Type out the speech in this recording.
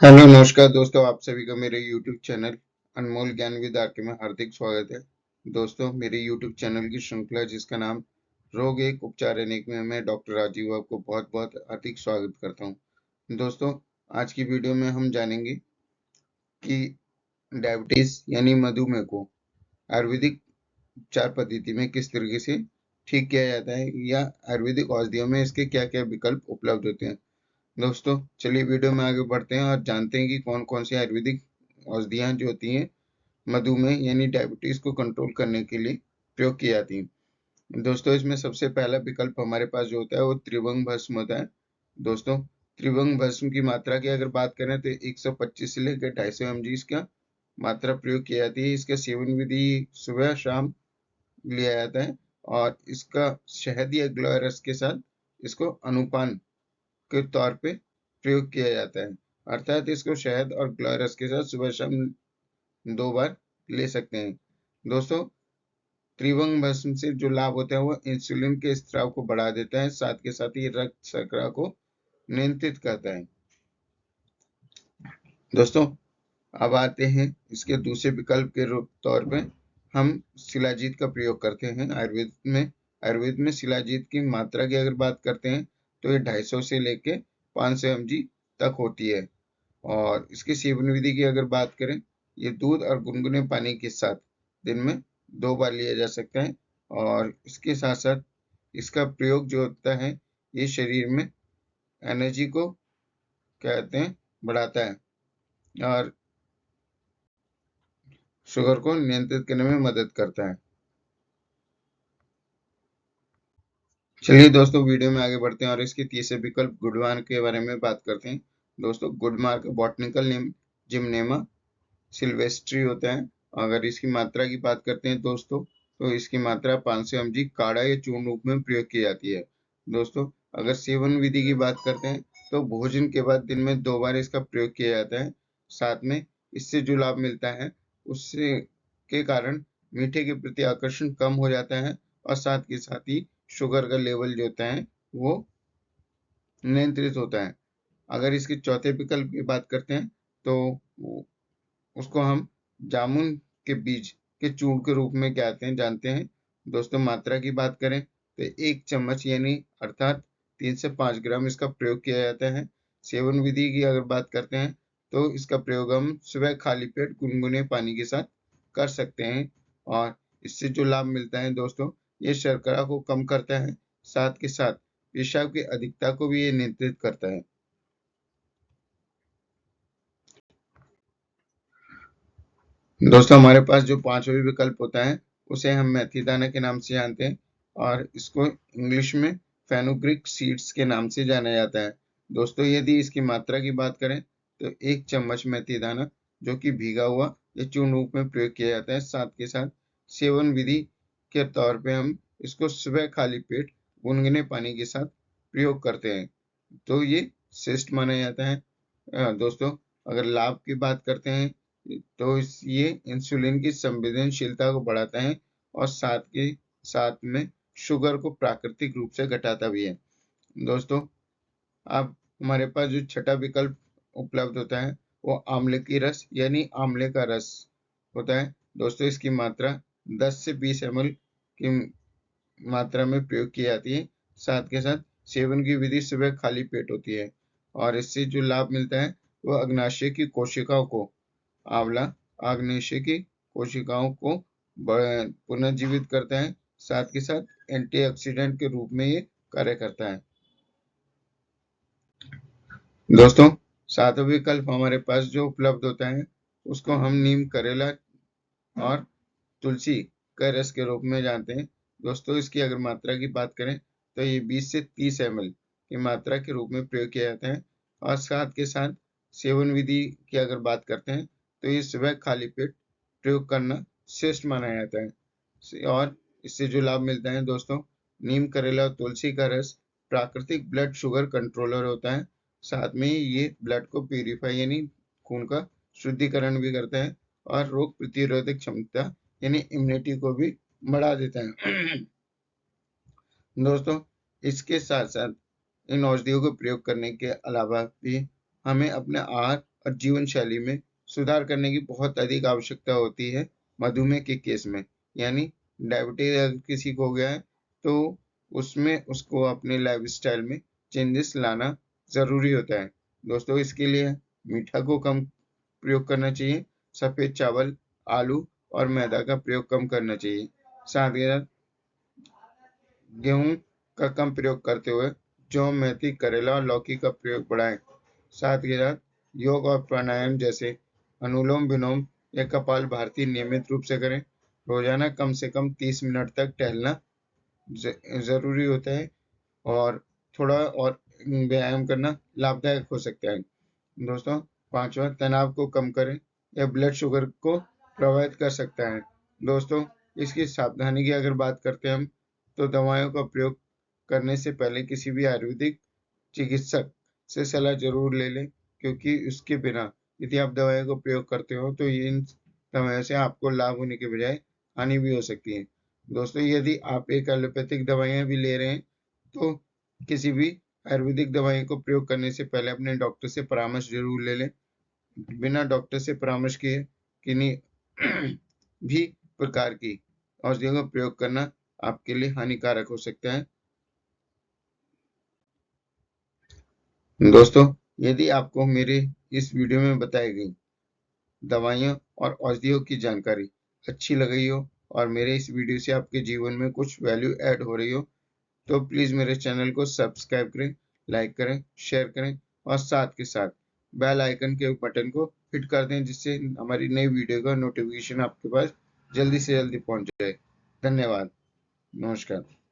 Hello नमस्कार दोस्तों, आप सभी का मेरे YouTube चैनल अनमोल ज्ञान विद आर के में हार्दिक स्वागत है। दोस्तों, मेरे YouTube चैनल की श्रृंखला जिसका नाम रोग एक उपचार अनेक में मैं डॉक्टर राजीव आपको बहुत बहुत हार्दिक स्वागत करता हूं। दोस्तों, आज की वीडियो में हम जानेंगे कि डायबिटीज यानी मधुमेह को आयुर्वेदिक उपचार पद्धति में किस तरीके से ठीक किया जाता है या आयुर्वेदिक औषधियों में इसके क्या क्या विकल्प उपलब्ध होते हैं। दोस्तों, चलिए वीडियो में आगे बढ़ते हैं और जानते हैं कि कौन कौन सी आयुर्वेदिक औषधियाँ जो होती हैं मधुमेह यानी डायबिटीज को कंट्रोल करने के लिए प्रयोग की जाती हैं। दोस्तों, इसमें सबसे पहला विकल्प हमारे पास जो होता है वो त्रिभंग भस्म होता है। दोस्तों, त्रिभंग भस्म की मात्रा की अगर बात करें तो 125 से लेकर 250 mg इसका मात्रा प्रयोग की जाती है। इसका सेवन विधि सुबह शाम लिया जाता है और इसका शहद या गिलोय रस के साथ इसको अनुपान के तौर पे प्रयोग किया जाता है। अर्थात इसको शहद और गिलोय रस के साथ सुबह शाम 2 बार ले सकते हैं। दोस्तों, त्रिभंग भस्म से जो लाभ होता है वो इंसुलिन के स्राव को बढ़ा देता है, साथ के साथ ही रक्त शर्करा को नियंत्रित करता है। दोस्तों, अब आते हैं इसके दूसरे विकल्प के रूप तौर पे हम शिलाजीत का प्रयोग करते हैं आयुर्वेद में शिलाजीत की मात्रा की अगर बात करते हैं तो ये 250 से लेके 500 mg तक होती है। और इसकी सेवन विधि की अगर बात करें, ये दूध और गुनगुने पानी के साथ दिन में 2 बार लिया जा सकता है। और इसके साथ साथ इसका प्रयोग जो होता है ये शरीर में एनर्जी को कहते हैं बढ़ाता है और शुगर को नियंत्रित करने में मदद करता है। चलिए दोस्तों, वीडियो में आगे बढ़ते हैं और इसके तीसरे विकल्प गुडवान के बारे में बात करते हैं। दोस्तों, गुडमार का बॉटनिकल नेम जिमनेमा सिल्वेस्ट्री होता है। अगर इसकी मात्रा की बात करते हैं दोस्तों, तो इसकी मात्रा 500 mg काढ़ा या चूर्ण रूप में प्रयोग की जाती है। दोस्तों, अगर सेवन विधि की बात करते हैं तो भोजन के बाद दिन में 2 बार इसका प्रयोग किया जाता है। साथ में इससे जो लाभ मिलता है उससे के कारण मीठे के प्रति आकर्षण कम हो जाता है और साथ के साथ ही शुगर का लेवल जो होता है वो नियंत्रित होता है। अगर इसके चौथे विकल्प की बात करते हैं तो उसको हम जामुन के बीज के चूर्ण के रूप में जानते हैं। दोस्तों, मात्रा की बात करें तो 1 चम्मच यानी अर्थात 3 से 5 ग्राम इसका प्रयोग किया जाता है। सेवन विधि की अगर बात करते हैं तो इसका प्रयोग हम सुबह खाली पेट गुनगुने पानी के साथ कर सकते हैं और इससे जो लाभ मिलता है दोस्तों, ये शर्करा को कम करता है, साथ के साथ पेशाब की अधिकता को भी ये नियंत्रित करता है। दोस्तों, हमारे पास जो पांचवा विकल्प होता है उसे हम मेथी दाना के नाम से जानते हैं और इसको इंग्लिश में फेनुग्रीक सीड्स के नाम से जाना जाता है। दोस्तों, यदि इसकी मात्रा की बात करें तो 1 चम्मच मेथी दाना जो कि भीगा हुआ या चूर्ण रूप में प्रयोग किया जाता है। साथ के साथ सेवन विधि के तौर पे हम इसको सुबह खाली पेट गुनगुने पानी के साथ प्रयोग करते हैं, तो ये श्रेष्ठ माना जाता है। दोस्तों, अगर लाभ की बात करते हैं तो ये इंसुलिन की संवेदनशीलता को बढ़ाता है और साथ के साथ में शुगर को प्राकृतिक रूप से घटाता भी है। दोस्तों, अब हमारे पास जो छठा विकल्प उपलब्ध होता है वो आंवले की रस यानी आंवले का रस होता है। दोस्तों, इसकी मात्रा 10 से 20 ml की मात्रा में प्रयोग की जाती है। साथ के साथ सेवन की विधि सुबह खाली पेट होती है और इससे जो लाभ मिलता है वो अग्नाशय की कोशिकाओं को आंवला आग्नेय की कोशिकाओं को पुनर्जीवित करता है। साथ के साथ एंटीऑक्सीडेंट के रूप में ये कार्य करता है। दोस्तों, सातवां विकल्प हमारे पास जो उपलब्ध होता है उसको हम नीम करेला और तुलसी का रस के रूप में जानते हैं। दोस्तों, इसकी अगर मात्रा की बात करें तो ये 20 से 30 ml की मात्रा के रूप में प्रयोग किया जाता है और साथ के साथ सेवन विधि की अगर बात करते हैं तो ये सुबह खाली पेट प्रयोग करना श्रेष्ठ माना जाता है। और इससे जो लाभ मिलता है दोस्तों, नीम करेला और तुलसी का रस प्राकृतिक ब्लड शुगर कंट्रोलर होता है। साथ में ये ब्लड को प्यूरिफाई यानी खून का शुद्धिकरण भी करता है और रोग प्रतिरोधक क्षमता यानी इम्यूनिटी को भी बढ़ा देता है। दोस्तों, इसके साथ साथ इन औषधियों को प्रयोग करने के अलावा भी हमें अपने आहार और जीवन शैली में सुधार करने की बहुत अधिक आवश्यकता होती है मधुमेह के केस में। यानी डायबिटीज अगर किसी को हो गया है तो उसमें उसको अपने लाइफस्टाइल में चेंजेस लाना ज़रूरी होता है। दोस्तों, इसके लिए मीठा को कम प्रयोग करना चाहिए, सफ़ेद चावल, आलू और मैदा का प्रयोग कम करना चाहिए। साथ ही साथ गेहूँ का कम प्रयोग करते हुए जौ, मेथी, करेला और लौकी का प्रयोग बढ़ाएं। साथ ही साथ योग और प्राणायाम जैसे अनुलोम विलोम या कपालभाति नियमित रूप से करें। रोजाना कम से कम 30 मिनट तक टहलना जरूरी होता है और थोड़ा और व्यायाम करना लाभदायक हो सकता है। दोस्तों, पांचवा, तनाव को कम करें या ब्लड शुगर को प्रभावित कर सकता है। दोस्तों, इसकी सावधानी की अगर बात करते हैं हम, तो दवाइयों का प्रयोग करने से पहले किसी भी आयुर्वेदिक चिकित्सक से सलाह जरूर ले लें, क्योंकि उसके बिना यदि आप दवाइयों का प्रयोग करते हो तो इन दवाइयों से आपको लाभ होने के बजाय हानि भी हो सकती है। दोस्तों, यदि आप एक एलोपैथिक दवाइयाँ भी ले रहे हैं तो किसी भी आयुर्वेदिक दवाई को प्रयोग करने से पहले अपने डॉक्टर से परामर्श जरूर ले लें। बिना डॉक्टर से परामर्श किए किन्हीं भी प्रकार की औषधियों का प्रयोग करना आपके लिए हानिकारक हो सकता है। दोस्तों, यदि आपको मेरे इस वीडियो में बताई गई दवाइयों और औषधियों की जानकारी अच्छी लग रही हो और मेरे इस वीडियो से आपके जीवन में कुछ वैल्यू ऐड हो रही हो, तो प्लीज़ मेरे चैनल को सब्सक्राइब करें, लाइक करें, शेयर करें और साथ के साथ बेल आइकन के बटन को हिट कर दें, जिससे हमारी नई वीडियो का नोटिफिकेशन आपके पास जल्दी से जल्दी पहुंच जाए। धन्यवाद। नमस्कार।